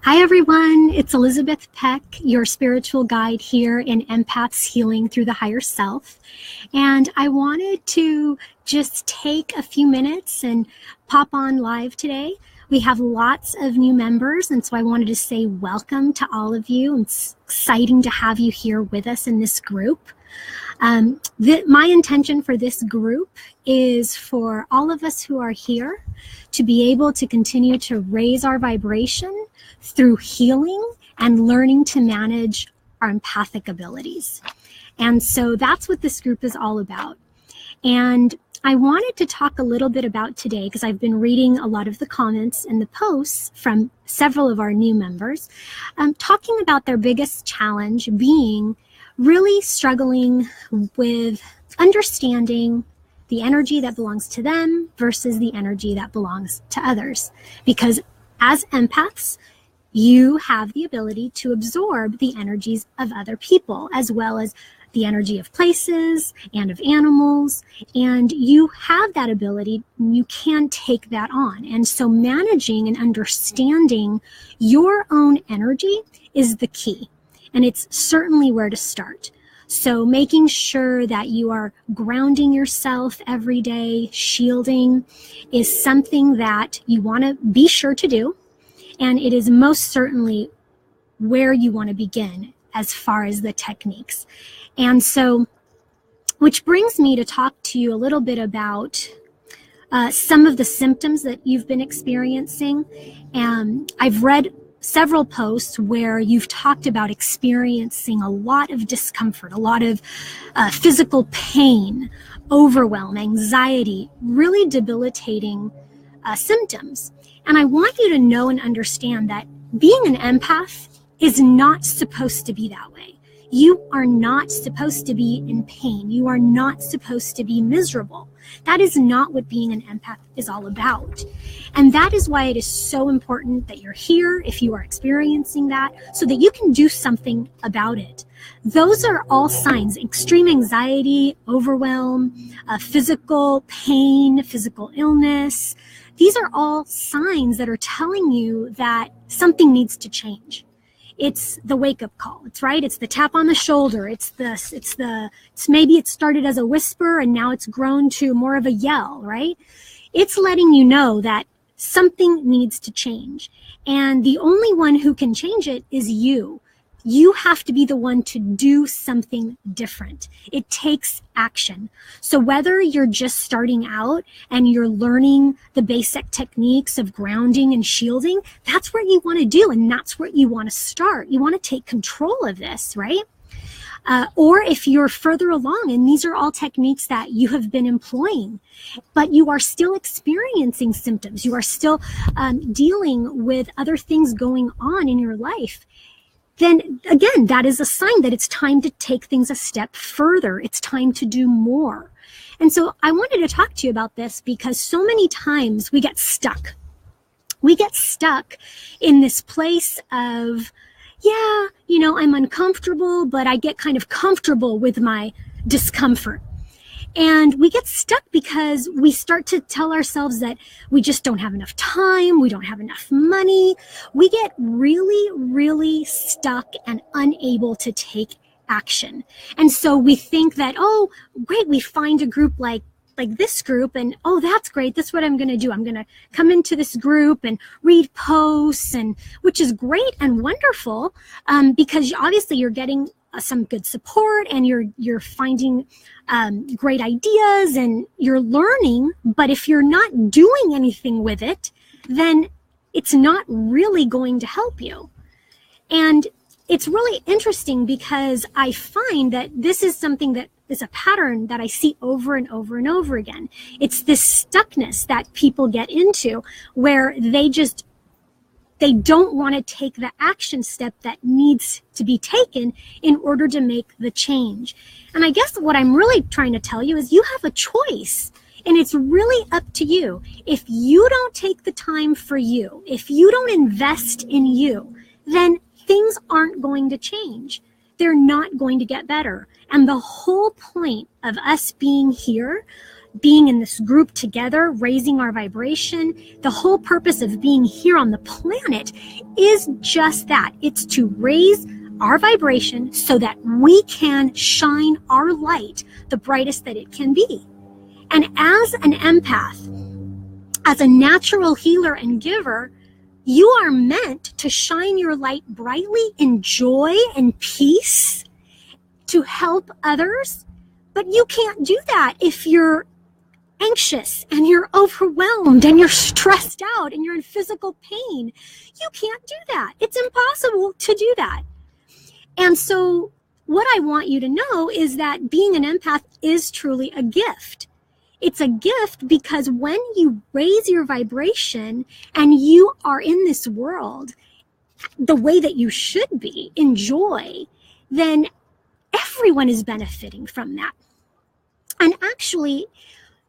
Hi, everyone. It's Elizabeth Peck, your spiritual guide here in Empaths Healing Through the Higher Self. And I wanted to just take a few minutes and pop on live today. We have lots of new members, and so I wanted to say welcome to all of you. It's exciting to have you here with us in this group. My intention for this group is for all of us who are here to be able to continue to raise our vibration through healing and learning to manage our empathic abilities. And so that's what this group is all about. And I wanted to talk a little bit about today, because I've been reading a lot of the comments and the posts from several of our new members, talking about their biggest challenge being really struggling with understanding the energy that belongs to them versus the energy that belongs to others. Because as empaths, you have the ability to absorb the energies of other people, as well as the energy of places and of animals. And you have that ability, you can take that on. And so managing and understanding your own energy is the key. And it's certainly where to start. So making sure that you are grounding yourself every day, shielding, is something that you want to be sure to do. And it is most certainly where you want to begin as far as the techniques. And so, which brings me to talk to you a little bit about some of the symptoms that you've been experiencing. I've read several posts where you've talked about experiencing a lot of discomfort, a lot of physical pain, overwhelm, anxiety, really debilitating symptoms. And I want you to know and understand that being an empath is not supposed to be that way. You are not supposed to be in pain. You are not supposed to be miserable. That is not what being an empath is all about. And that is why it is so important that you're here if you are experiencing that, so that you can do something about it. Those are all signs: extreme anxiety, overwhelm, physical pain, physical illness. These are all signs that are telling you that something needs to change. It's the wake-up call. It's right. It's the tap on the shoulder. It's maybe it started as a whisper and now it's grown to more of a yell, right? It's letting you know that something needs to change. And the only one who can change it is you. You have to be the one to do something different. It takes action. So whether you're just starting out and you're learning the basic techniques of grounding and shielding, that's what you want to do, and that's where you want to start. You want to take control of this, right? Or if you're further along, and these are all techniques that you have been employing, but you are still experiencing symptoms, you are still dealing with other things going on in your life, then again, that is a sign that it's time to take things a step further. It's time to do more. And so I wanted to talk to you about this because so many times we get stuck. We get stuck in this place of, yeah, I'm uncomfortable, but I get kind of comfortable with my discomfort. And we get stuck because we start to tell ourselves that we just don't have enough time, we don't have enough money. We get really, really stuck and unable to take action. And so we think that, oh, great, we find a group like this group, and oh, that's great, that's what I'm going to do. I'm going to come into this group and read posts, and which is great and wonderful, because obviously you're getting some good support and you're finding great ideas and you're learning. But if you're not doing anything with it, then it's not really going to help you. And it's really interesting because I find that this is something that is a pattern that I see over and over and over again. It's this stuckness that people get into where they don't want to take the action step that needs to be taken in order to make the change. And I guess what I'm really trying to tell you is you have a choice, and it's really up to you. If you don't take the time for you, if you don't invest in you, then things aren't going to change. They're not going to get better. And the whole point of us being here being in this group together, raising our vibration. The whole purpose of being here on the planet is just that. It's to raise our vibration so that we can shine our light the brightest that it can be. And as an empath, as a natural healer and giver, you are meant to shine your light brightly in joy and peace to help others. But you can't do that if you're anxious and you're overwhelmed and you're stressed out and you're in physical pain. You can't do that. It's impossible to do that. And so what I want you to know is that being an empath is truly a gift. It's a gift because when you raise your vibration and you are in this world the way that you should be, in joy, then everyone is benefiting from that. And actually,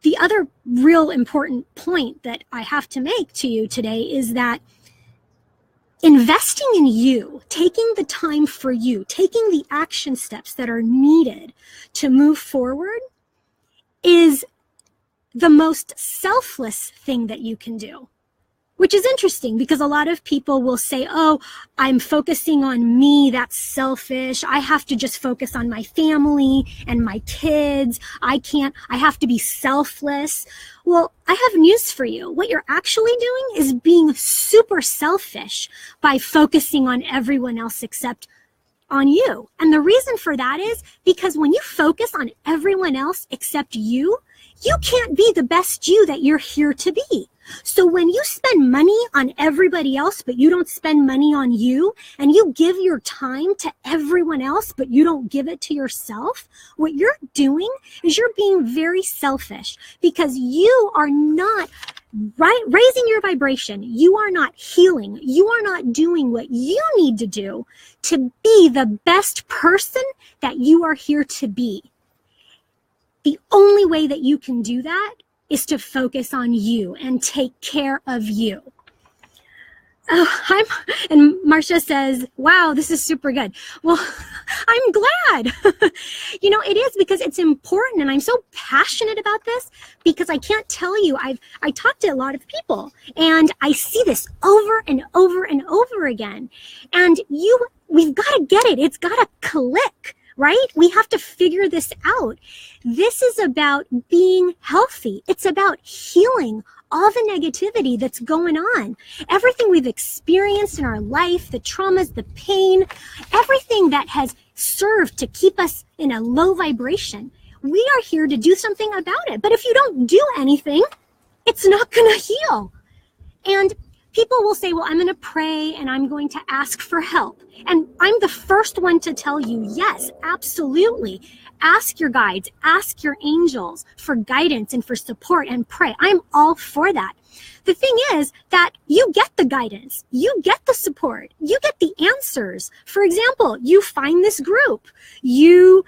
the other real important point that I have to make to you today is that investing in you, taking the time for you, taking the action steps that are needed to move forward is the most selfless thing that you can do, which is interesting because a lot of people will say, oh, I'm focusing on me. That's selfish. I have to just focus on my family and my kids. I have to be selfless. Well, I have news for you. What you're actually doing is being super selfish by focusing on everyone else except on you. And the reason for that is because when you focus on everyone else except you can't be the best you that you're here to be. So when you spend money on everybody else, but you don't spend money on you, and you give your time to everyone else, but you don't give it to yourself, what you're doing is you're being very selfish because you are not raising your vibration. You are not healing. You are not doing what you need to do to be the best person that you are here to be. The only way that you can do that is to focus on you and take care of you. Oh, and Marcia says, wow, this is super good. Well, I'm glad. It is because it's important, and I'm so passionate about this because I can't tell you, I talk to a lot of people and I see this over and over and over again. And we've got to get it. It's got to click. Right? We have to figure this out. This is about being healthy. It's about healing all the negativity that's going on. Everything we've experienced in our life, the traumas, the pain, everything that has served to keep us in a low vibration. We are here to do something about it. But if you don't do anything, it's not going to heal. And people will say, well, I'm going to pray and I'm going to ask for help. And I'm the first one to tell you, yes, absolutely. Ask your guides, ask your angels for guidance and for support and pray. I'm all for that. The thing is that you get the guidance, you get the support, you get the answers. For example, you find this group, you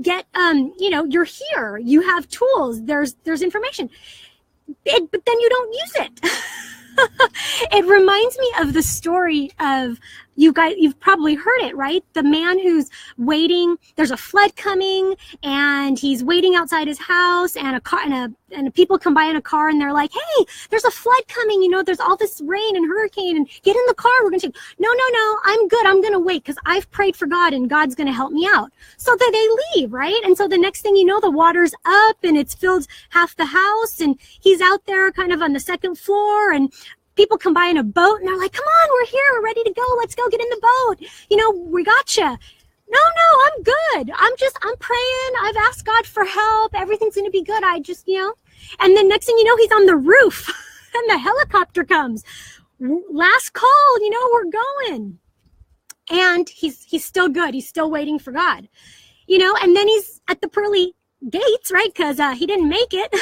get, you're here, you have tools, there's information, but then you don't use it. It reminds me of the story of, you've probably heard it, right? The man who's waiting, there's a flood coming and he's waiting outside his house, and a car and people come by in a car and they're like, hey, there's a flood coming, there's all this rain and hurricane, and get in the car, we're going to take, no, I'm good, I'm going to wait because I've prayed for God and God's going to help me out. So that they leave, right? And so the next thing you know, the water's up and it's filled half the house, and he's out there kind of on the second floor, and people come by in a boat and they're like, come on, we're here, we're ready to go, let's go, get in the boat, we gotcha. No, I'm good, I'm praying, I've asked God for help, everything's gonna be good, and then next thing you know, he's on the roof and the helicopter comes, last call, we're going, and he's still good, he's still waiting for God, and then he's at the pearly gates, right, because he didn't make it,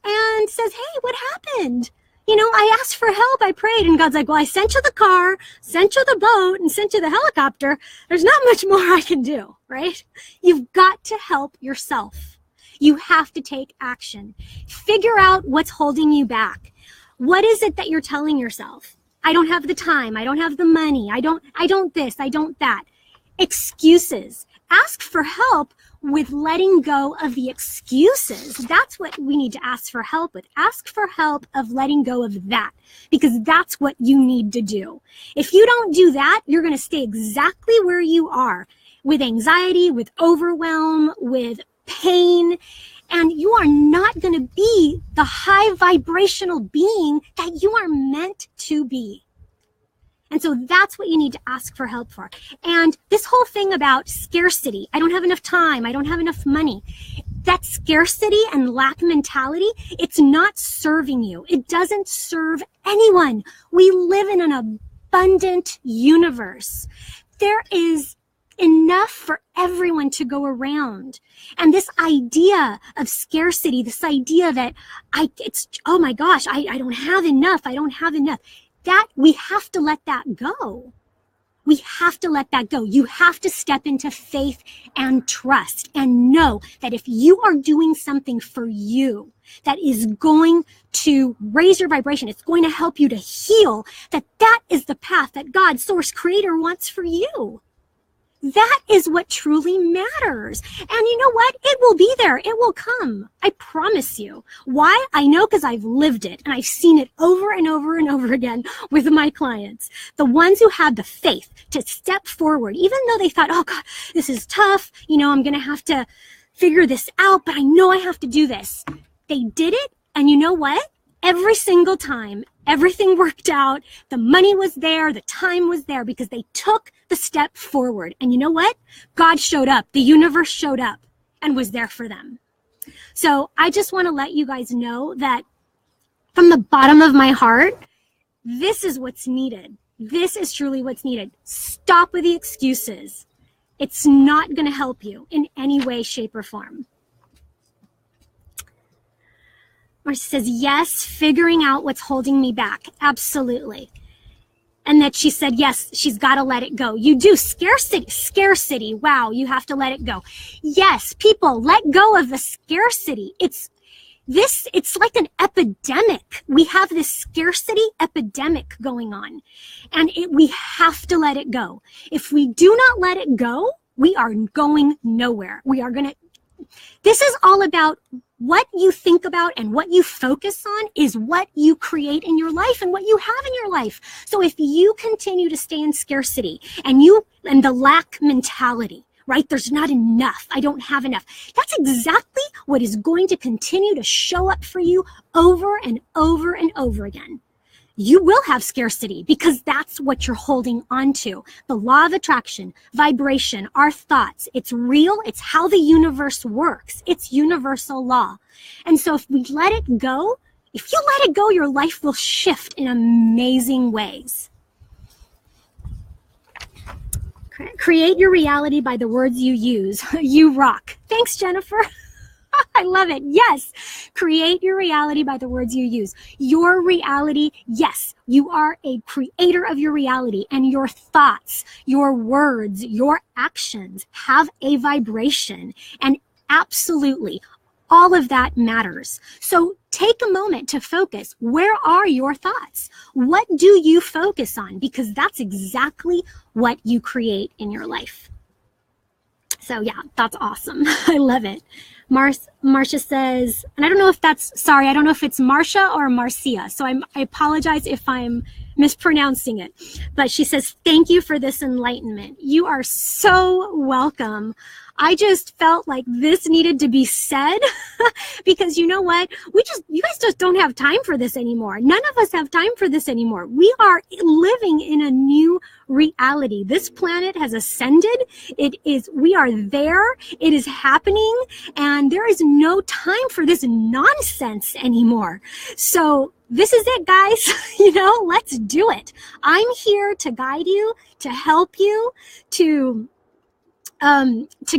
and says, hey, what happened? I asked for help, I prayed, and God's like, well, I sent you the car, sent you the boat, and sent you the helicopter. There's not much more I can do, right? You've got to help yourself. You have to take action. Figure out what's holding you back. What is it that you're telling yourself? I don't have the time, I don't have the money, I don't this, I don't that. Excuses. Ask for help with letting go of the excuses. That's what we need to ask for help with. Ask for help of letting go of that, because that's what you need to do. If you don't do that, you're going to stay exactly where you are, with anxiety, with overwhelm, with pain, and you are not going to be the high vibrational being that you are meant to be. And so that's what you need to ask for help for. And this whole thing about scarcity, I don't have enough time, I don't have enough money, that scarcity and lack mentality, it's not serving you. It doesn't serve anyone. We live in an abundant universe. There is enough for everyone to go around. And this idea of scarcity, this idea that oh my gosh, I don't have enough, that we have to let that go. We have to let that go. You have to step into faith and trust and know that if you are doing something for you that is going to raise your vibration, it's going to help you to heal, that is the path that God, Source, Creator wants for you. That is what truly matters. And you know what? It will be there. It will come. I promise you. Why? I know, because I've lived it and I've seen it over and over and over again with my clients. The ones who had the faith to step forward, even though they thought, oh God, this is tough. I'm going to have to figure this out, but I know I have to do this. They did it. And you know what? Every single time, everything worked out. The money was there. The time was there because they took the step forward. And you know what? God showed up. The universe showed up and was there for them. So I just want to let you guys know that from the bottom of my heart, this is what's needed. This is truly what's needed. Stop with the excuses. It's not going to help you in any way, shape, or form. Marcia says, yes, figuring out what's holding me back. Absolutely. And that she said, yes, she's got to let it go. You do. Scarcity. Wow, you have to let it go. Yes, people, let go of the scarcity. It's like an epidemic. We have this scarcity epidemic going on, and we have to let it go. If we do not let it go, we are going nowhere. This is all about what you think about, and what you focus on is what you create in your life and what you have in your life. So if you continue to stay in scarcity and the lack mentality, right? There's not enough. I don't have enough. That's exactly what is going to continue to show up for you over and over and over again. You will have scarcity because that's what you're holding on to. The law of attraction, vibration, our thoughts, it's real. It's how the universe works. It's universal law. And so if we let it go, if you let it go, your life will shift in amazing ways. Create your reality by the words you use. You rock. Thanks, Jennifer. I love it. Yes. Create your reality by the words you use. Your reality, yes, you are a creator of your reality, and your thoughts, your words, your actions have a vibration, and absolutely all of that matters. So take a moment to focus. Where are your thoughts? What do you focus on? Because that's exactly what you create in your life. So yeah, that's awesome. I love it. Marcia says, and I don't know if it's Marcia or Marcia. So I apologize if I'm mispronouncing it, but she says, thank you for this enlightenment. You are so welcome. I just felt like this needed to be said because you know what? You guys just don't have time for this anymore. None of us have time for this anymore. We are living in a new reality. This planet has ascended. We are there. It is happening, and there is no time for this nonsense anymore. So this is it, guys. Let's do it. I'm here to guide you, to help you, to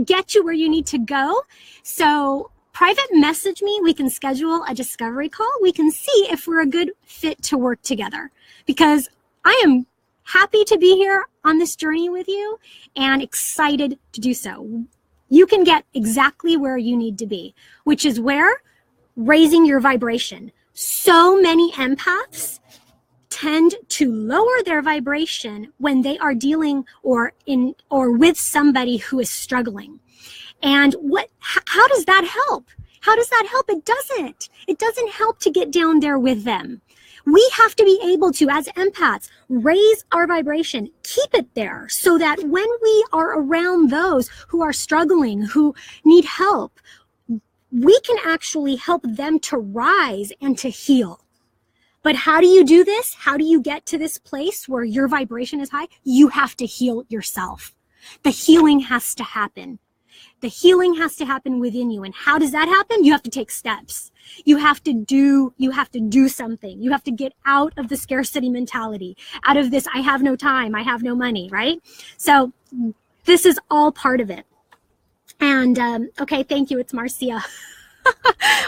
get you where you need to go. So private message me. We can schedule a discovery call. We can see if we're a good fit to work together, because I am happy to be here on this journey with you and excited to do so. You can get exactly where you need to be, which is where? Raising your vibration. So many empaths tend to lower their vibration when they are dealing or with somebody who is struggling. And how does that help? How does that help? It doesn't. It doesn't help to get down there with them. We have to be able to, as empaths, raise our vibration, keep it there so that when we are around those who are struggling, who need help, we can actually help them to rise and to heal. But how do you do this? How do you get to this place where your vibration is high? You have to heal yourself. The healing has to happen. The healing has to happen within you. And how does that happen? You have to take steps. You have to do something. You have to get out of the scarcity mentality, out of this, I have no time, I have no money, right? So this is all part of it. And, okay, thank you. It's Marcia.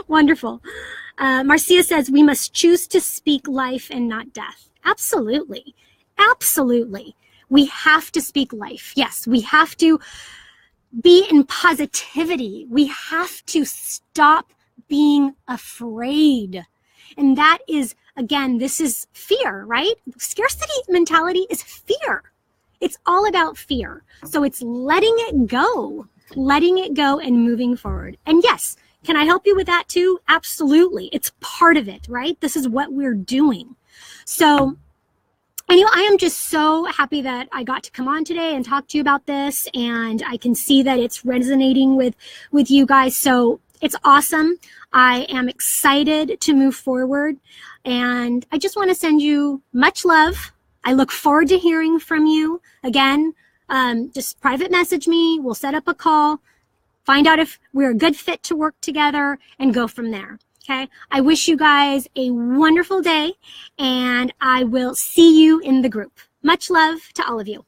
Wonderful. Marcia says, we must choose to speak life and not death. Absolutely. Absolutely. We have to speak life. Yes, we have to be in positivity. We have to stop being afraid. And that is, again, this is fear, right? Scarcity mentality is fear. It's all about fear. So it's letting it go and moving forward. And yes, can I help you with that too? Absolutely. It's part of it, right? This is what we're doing. So anyway, I am just so happy that I got to come on today and talk to you about this. And I can see that it's resonating with you guys. So it's awesome. I am excited to move forward. And I just want to send you much love. I look forward to hearing from you. Again, just private message me. We'll set up a call. Find out if we're a good fit to work together and go from there. Okay. I wish you guys a wonderful day and I will see you in the group. Much love to all of you.